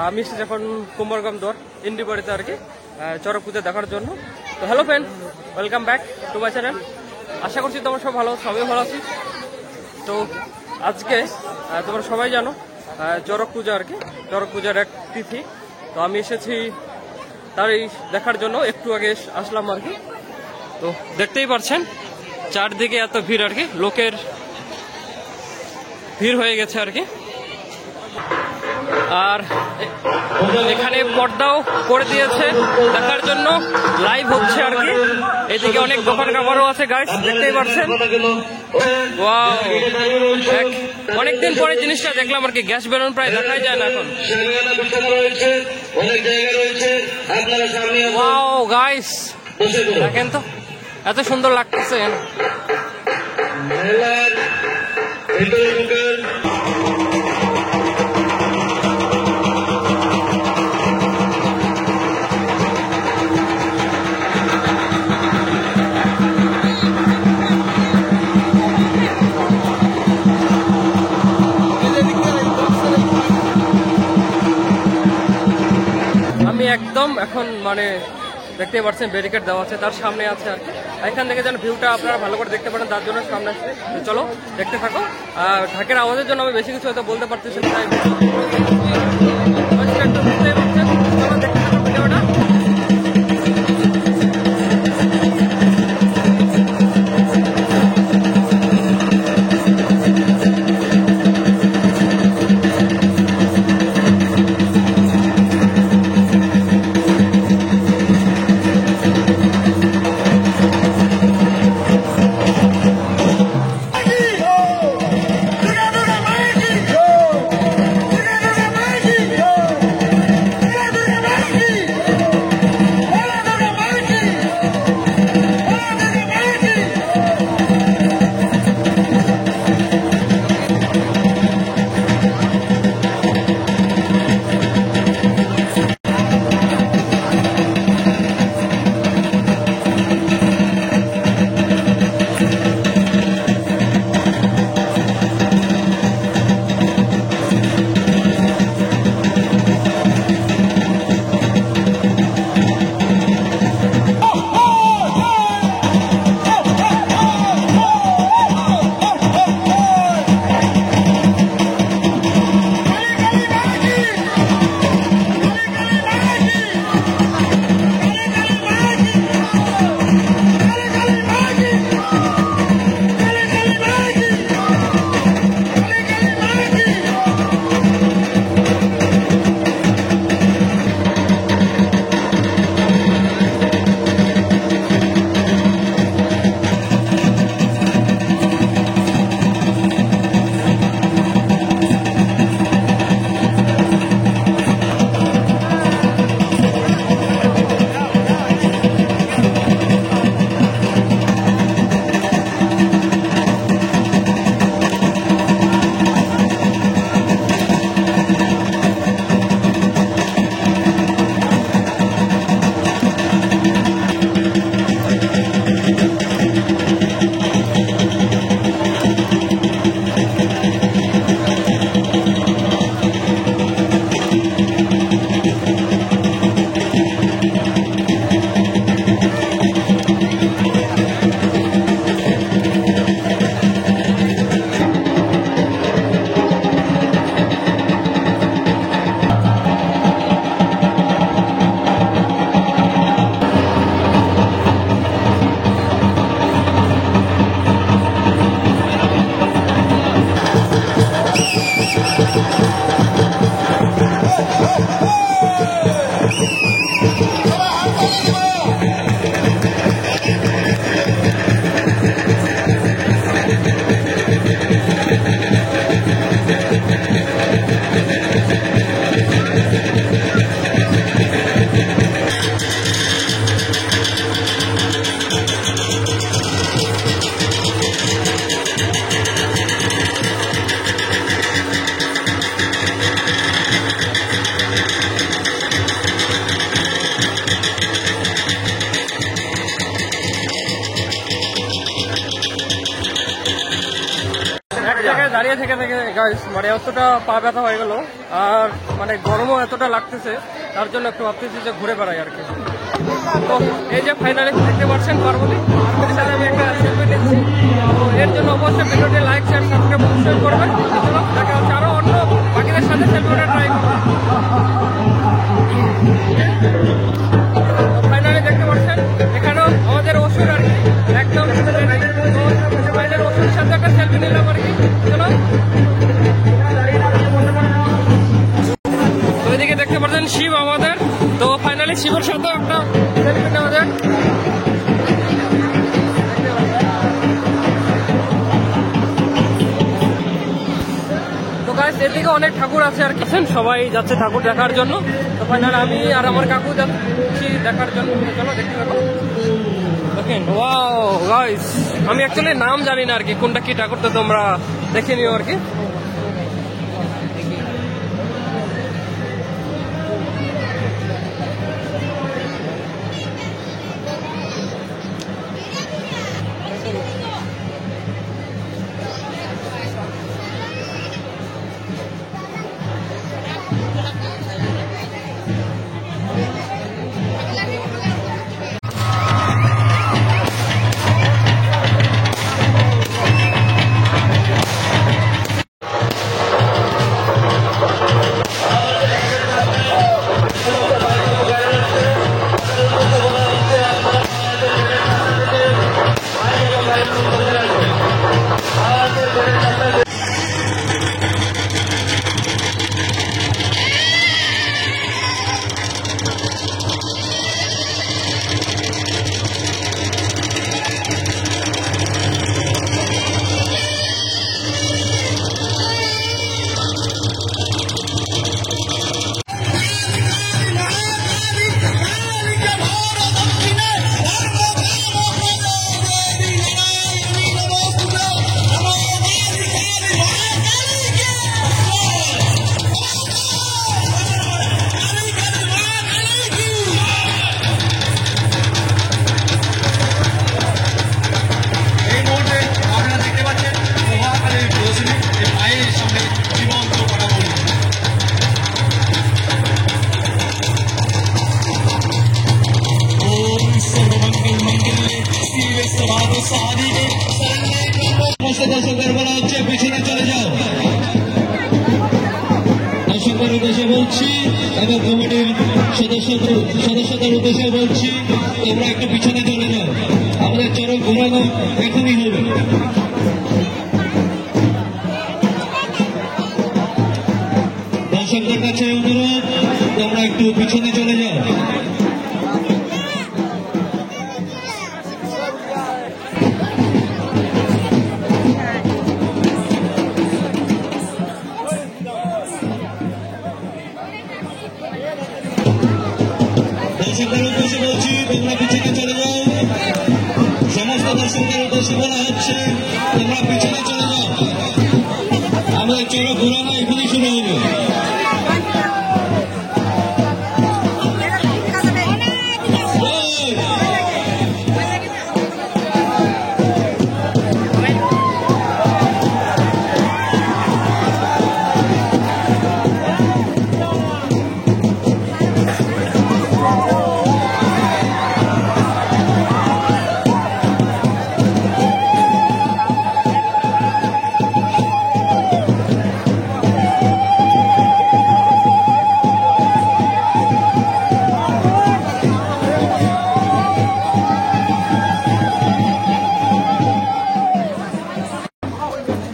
আমি এসেছি এখন কুমারগ্রাম দর ইন্ডি বাড়িতে আর কি চড়ক পুজো দেখার জন্য। তো hello friend, welcome back to my channel. আশা করছি তোমরা সব ভালো, সবাই ভালো আছি। তো আজকে তোমরা সবাই জানো চড়ক পূজা আর কি, চড়ক পূজার এক তিথি। তো আমি এসেছি তারই দেখার জন্য, একটু আগে আসলাম আর কি। তো দেখতেই পাচ্ছেন চারদিকে এত ভিড় আর কি, লোকের ভিড় হয়ে গেছে আর কি। আর এখানে পর্দাও করে দিয়েছে দেখার জন্য, লাইভ হচ্ছে আর কি। এদিকে অনেক দোকান কাপড়ও আছে গাইস, দেখতেই পাচ্ছেন। ওয়াও, অনেকদিন পরে জিনিসটা দেখলাম আর কি, গ্যাস বেলুন প্রায় দেখাই যায় না এখন। ওয়াও গাইস, দেখেন তো এত সুন্দর লাগতেছে। আমি একদম এখন মানে দেখতে পাচ্ছেন ব্যারিকেড দেওয়া আছে, তার সামনে আছে আর কি। এখান থেকে যেন ভিউটা আপনারা ভালো করে দেখতে পারেন, তার জন্য সামনে আসছে। চলো দেখতে থাকো। ঢাকের আওয়াজের জন্য আমি বেশি কিছু হয়তো বলতে পারতেছি না, তাই চলো দেখতে থাকো ভিডিওটা। গাইস মানে এতটা পা ব্যথা হয়ে গেল, আর মানে গরমও এতটা লাগতেছে, তার জন্য একটু ভাবতেছি যে ঘুরে বেড়াই আর কি। তো এই যে ফাইনালি দেখতে পাচ্ছেন পার্বতী, আপনাদের সাথে আমি একটা সেলফি নিচ্ছি। তো এর জন্য অবশ্যই ভিডিওটি লাইক শেয়ার সাবস্ক্রাইব অবশ্যই করবেন। চলো দেখা হচ্ছে আরো অন্য বাকিদের সাথে সেলফিটা ট্রাই করবো। ফাইনালি দেখতে পাচ্ছেন এখানেও আমাদের ওষুধ আর কি একদম ফাইনাল ওষুধের সাথে একটা সেলফি নিলাম আর কি। চলো তো এদিকে দেখতে পাচ্ছেন শিব আমাদের, তো ফাইনালি শিবের সাথে একটা সেলফি নেওয়া যায়। তো গাইস এদিকে অনেক ঠাকুর আছে আর কি, সবাই যাচ্ছে ঠাকুর দেখার জন্য। তো ফাইনালি আমি আর আমার কাকু যাচ্ছি দেখার জন্য। চলো দেখতে থাকো। দেখেন ওয়াও গাইস, আমি অ্যাকচুয়ালি নাম জানি না আর কি কোনটা কি ঠাকুর, তো তোমরা দেখে নিও আর কি। দর্শকদের বলা হচ্ছে পিছনে চলে যাও। দর্শকদের উদ্দেশ্যে বলছি এবং কমিটির সদস্যদের উদ্দেশ্যে বলছি তোমরা একটু পিছনে চলে যাও, আমাদের চরক ঘোরানো এখনই হবে। দর্শকদের কাছে অনুরোধ তোমরা একটু পিছনে চলে যাও। দর্শকদের উদ্দেশ্যে বলছি তোমরা পিছনে চলে যাও। সমস্ত দর্শকদের উদ্দেশ্যে বলা হচ্ছে তোমরা পিছনে চলে যাও, আমাদের চরক ঘোরানো এখানেই শুরু হবে।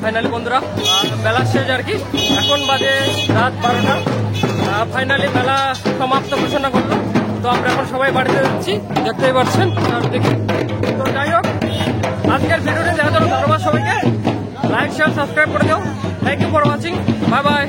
ফাইনালি বন্ধুরা মেলা শেষ আর কি, এখন বাজে রাত 12টা। ফাইনালি মেলা সমাপ্ত ঘোষণা করলো, তো আমরা এখন সবাই বাড়িতে যাচ্ছি, দেখতেই পাচ্ছেন। আর দেখি তো যাই হোক আজকের ভিডিওটি দেখার জন্য ধন্যবাদ সবাইকে। লাইক শেয়ার সাবস্ক্রাইব করে দাও। Thank you for watching, bye by.